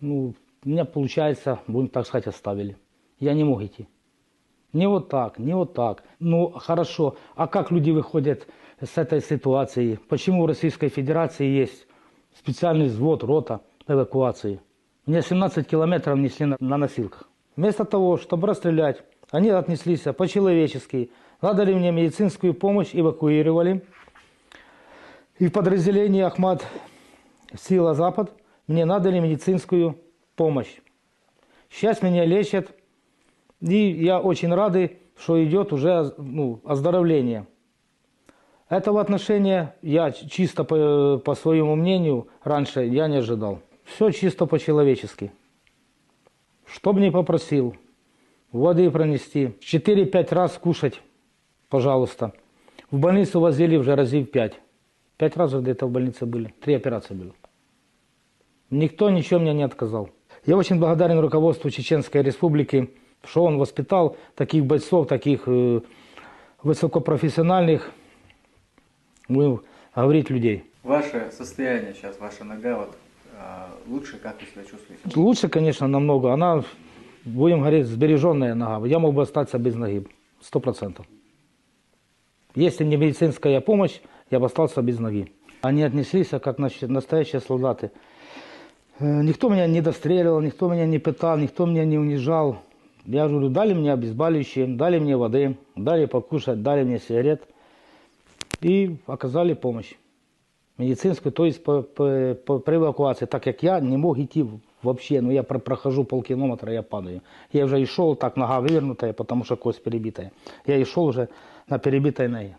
Ну, меня, получается, будем так сказать, оставили. Я не мог идти. Не вот так, не вот так. Ну, хорошо. А как люди выходят с этой ситуации? Почему в Российской Федерации есть специальный взвод, рота эвакуации? Меня 17 километров несли на носилках. Вместо того, чтобы расстрелять, они отнеслись по-человечески, надали мне медицинскую помощь, эвакуировали. И в подразделении Ахмат Сила Запад мне надали медицинскую помощь. Сейчас меня лечат, и я очень рад, что идет уже оздоровление. Этого отношения я чисто по своему мнению раньше я не ожидал. Все чисто по-человечески. Что бы ни попросил, воды пронести, 4-5 раз кушать, пожалуйста. В больницу возили уже раза в 5. 5 раз где-то в больнице были, 3 операции было. Никто ничего мне не отказал. Я очень благодарен руководству Чеченской Республики, что он воспитал таких бойцов, таких высокопрофессиональных, будем говорить, людей. Ваше состояние сейчас, ваша нога, вот, лучше, как вы себя чувствуете? Лучше, конечно, намного. Она, будем говорить, сбереженная нога. Я мог бы остаться без ноги, 100%. Если не медицинская помощь, я бы остался без ноги. Они отнеслись, как настоящие солдаты. Никто меня не достреливал, никто меня не пытал, никто меня не унижал. Я говорю, дали мне обезболивающие, дали мне воды, дали покушать, дали мне сигарет и оказали помощь медицинскую, то есть при эвакуации, так как я не мог идти вообще, но я прохожу полкилометра, я падаю. Я уже и шел, так нога вывернутая, потому что кость перебитая. Я и шел уже на перебитой ноге.